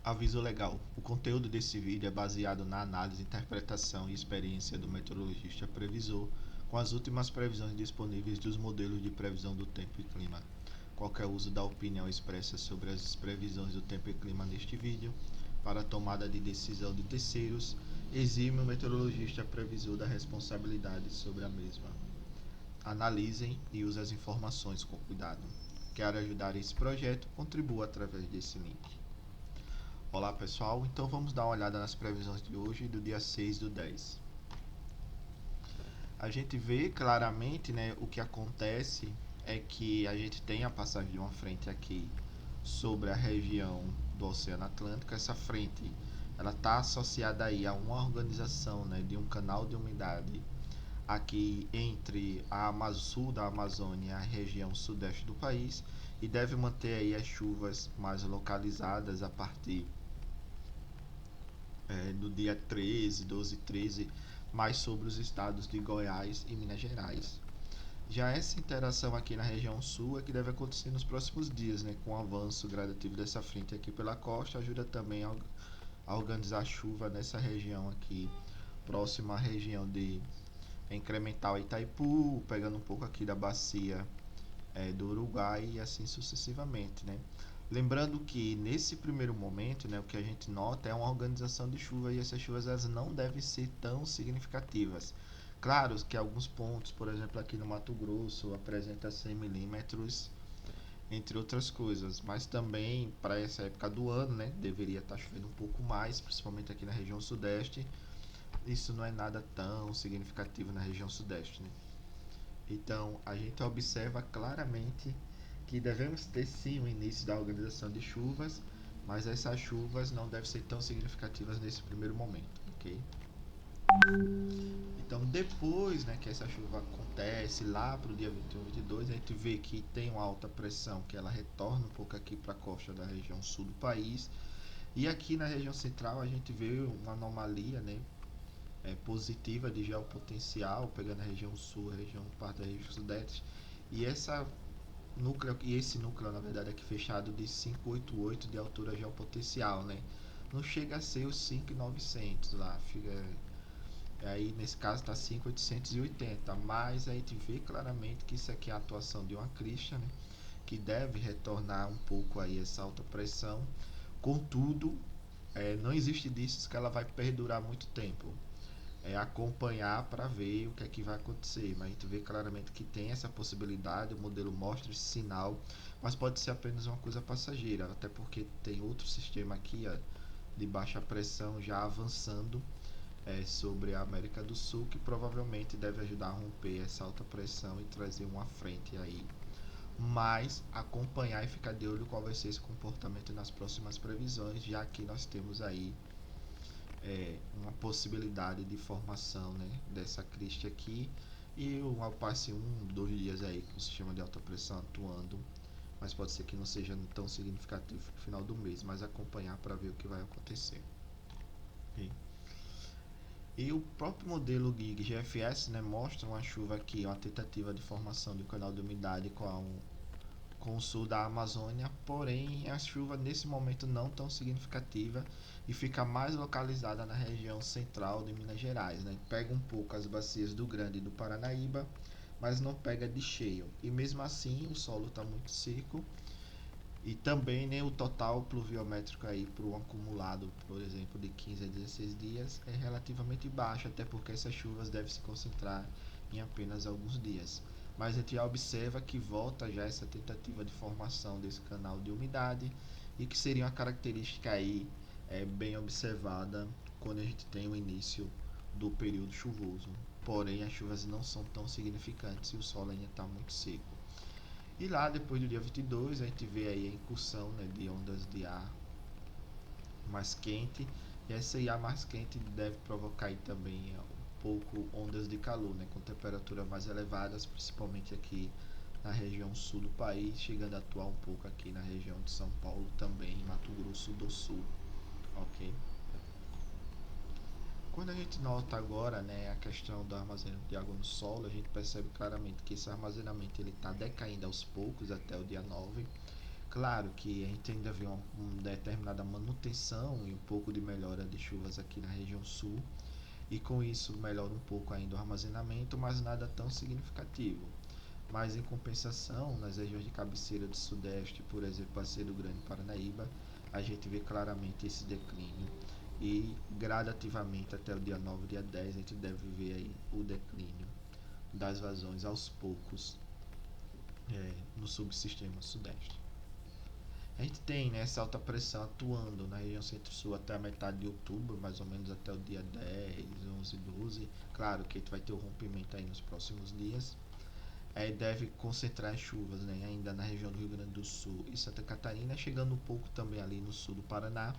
Aviso legal. O conteúdo desse vídeo é baseado na análise, interpretação e experiência do meteorologista previsor com as últimas previsões disponíveis dos modelos de previsão do tempo e clima. Qualquer uso da opinião expressa sobre as previsões do tempo e clima neste vídeo para a tomada de decisão de terceiros exime o meteorologista previsor da responsabilidade sobre a mesma. Analisem e usem as informações com cuidado. Quer ajudar esse projeto? Contribua através desse link. Olá pessoal, então vamos dar uma olhada nas previsões de hoje, do dia 6 do 10. A gente vê claramente, o que acontece é que a gente tem a passagem de uma frente aqui sobre a região do Oceano Atlântico. Essa frente ela está associada aí a uma organização, de um canal de umidade aqui entre a sul da Amazônia e a região sudeste do país, e deve manter aí as chuvas mais localizadas a partir do dia 13, 12, 13, mais sobre os estados de Goiás e Minas Gerais. Já essa interação aqui na região sul é que deve acontecer nos próximos dias, com o avanço gradativo dessa frente aqui pela costa, ajuda também a organizar a chuva nessa região aqui, próxima à região de Incremental Itaipu, pegando um pouco aqui da bacia do Uruguai e assim sucessivamente, Lembrando que nesse primeiro momento, o que a gente nota é uma organização de chuva, e essas chuvas elas não devem ser tão significativas. Claro que alguns pontos, por exemplo aqui no Mato Grosso, apresenta 100 milímetros, entre outras coisas, mas também para essa época do ano, deveria estar chovendo um pouco mais, principalmente aqui na região sudeste. Isso não é nada tão significativo na região sudeste, Então a gente observa claramente que devemos ter sim o início da organização de chuvas, mas essas chuvas não devem ser tão significativas nesse primeiro momento, ok? Então depois, que essa chuva acontece lá para o dia 21, 22, a gente vê que tem uma alta pressão que ela retorna um pouco aqui para a costa da região sul do país, e aqui na região central a gente vê uma anomalia, positiva de geopotencial, pegando a região sul, a região parte da região sudeste, e esse núcleo na verdade aqui fechado de 588 de altura geopotencial, não chega a ser os 5.900 lá, fica aí nesse caso está 5.880, mas a gente vê claramente que isso aqui é a atuação de uma crista, que deve retornar um pouco aí essa alta pressão. Contudo, não existe disso que ela vai perdurar muito tempo. Acompanhar para ver o que é que vai acontecer, mas a gente vê claramente que tem essa possibilidade, o modelo mostra esse sinal, mas pode ser apenas uma coisa passageira, até porque tem outro sistema aqui de baixa pressão já avançando sobre a América do Sul, que provavelmente deve ajudar a romper essa alta pressão e trazer uma frente aí, mas acompanhar e ficar de olho qual vai ser esse comportamento nas próximas previsões, já que nós temos aí uma possibilidade de formação, dessa crista aqui, e uma passe 1, 2 dias aí com o sistema de alta pressão atuando, mas pode ser que não seja tão significativo no final do mês, mas acompanhar para ver o que vai acontecer. Okay. E o próprio modelo GIG GFS, mostra uma chuva aqui, uma tentativa de formação de um canal de umidade com o sul da Amazônia, porém a chuva nesse momento não tão significativa e fica mais localizada na região central de Minas Gerais, Pega um pouco as bacias do Grande e do Paranaíba, mas não pega de cheio, e mesmo assim o solo está muito seco, e também o total pluviométrico aí para um acumulado, por exemplo, de 15 a 16 dias é relativamente baixo, até porque essas chuvas devem se concentrar em apenas alguns dias. Mas a gente já observa que volta já essa tentativa de formação desse canal de umidade, e que seria uma característica aí bem observada quando a gente tem o início do período chuvoso. Porém, as chuvas não são tão significantes e o solo ainda está muito seco. E lá depois do dia 22 a gente vê aí a incursão de ondas de ar mais quente, e essa ar mais quente deve provocar aí também um pouco ondas de calor, com temperaturas mais elevadas, principalmente aqui na região sul do país, chegando a atuar um pouco aqui na região de São Paulo também, Mato Grosso do Sul, ok? Quando a gente nota agora, a questão do armazenamento de água no solo, a gente percebe claramente que esse armazenamento ele está decaindo aos poucos até o dia 9. Claro que a gente ainda vê uma determinada manutenção e um pouco de melhora de chuvas aqui na região sul, e com isso melhora um pouco ainda o armazenamento, mas nada tão significativo. Mas em compensação, nas regiões de cabeceira do sudeste, por exemplo, Parceiro Grande e Paranaíba, a gente vê claramente esse declínio. E gradativamente até o dia 9, dia 10, a gente deve ver aí o declínio das vazões aos poucos no subsistema sudeste. A gente tem, né, essa alta pressão atuando na região centro-sul até a metade de outubro, mais ou menos até o dia 10, 11, 12. Claro que a gente vai ter o rompimento aí nos próximos dias. Deve concentrar as chuvas, né, ainda na região do Rio Grande do Sul e Santa Catarina, chegando um pouco também ali no sul do Paraná.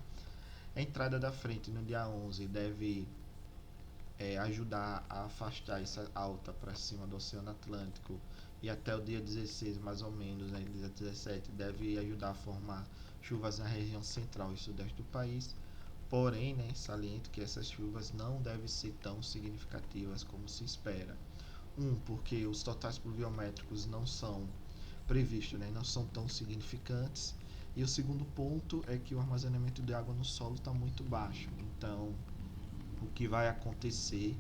A entrada da frente no dia 11 deve ajudar a afastar essa alta para cima do Oceano Atlântico, e até o dia 16 mais ou menos, né, dia 17, deve ajudar a formar chuvas na região central e sudeste do país. Porém, né, saliento que essas chuvas não devem ser tão significativas como se espera. Porque os totais pluviométricos não são previstos, né, não são tão significantes. E o segundo ponto é que o armazenamento de água no solo está muito baixo. Então, o que vai acontecer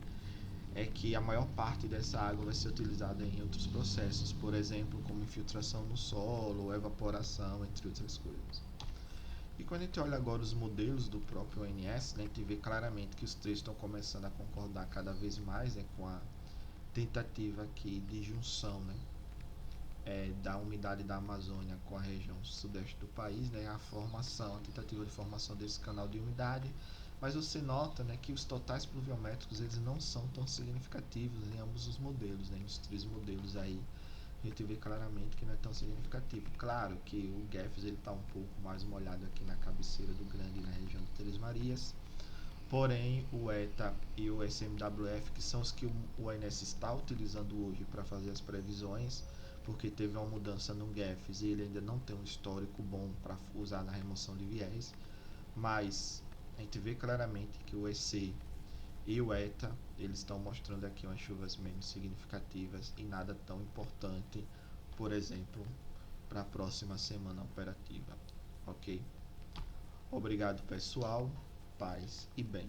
é que a maior parte dessa água vai ser utilizada em outros processos, por exemplo, como infiltração no solo, evaporação, entre outras coisas. E quando a gente olha agora os modelos do próprio ONS, né, a gente vê claramente que os três estão começando a concordar cada vez mais, né, com a tentativa aqui de junção, né, da umidade da Amazônia com a região sudeste do país, né, a tentativa de formação desse canal de umidade. Mas você nota, né, que os totais pluviométricos eles não são tão significativos em ambos os modelos, né, nos três modelos aí a gente vê claramente que não é tão significativo. Claro que o GEFS está um pouco mais molhado aqui na cabeceira do Grande, na região de Três Marias, porém o ETA e o SMWF, que são os que o ONS está utilizando hoje para fazer as previsões, porque teve uma mudança no GEFS e ele ainda não tem um histórico bom para usar na remoção de viés, mas a gente vê claramente que o EC e o ETA eles estão mostrando aqui umas chuvas menos significativas e nada tão importante, por exemplo, para a próxima semana operativa. Ok? Obrigado, pessoal. Paz e bem.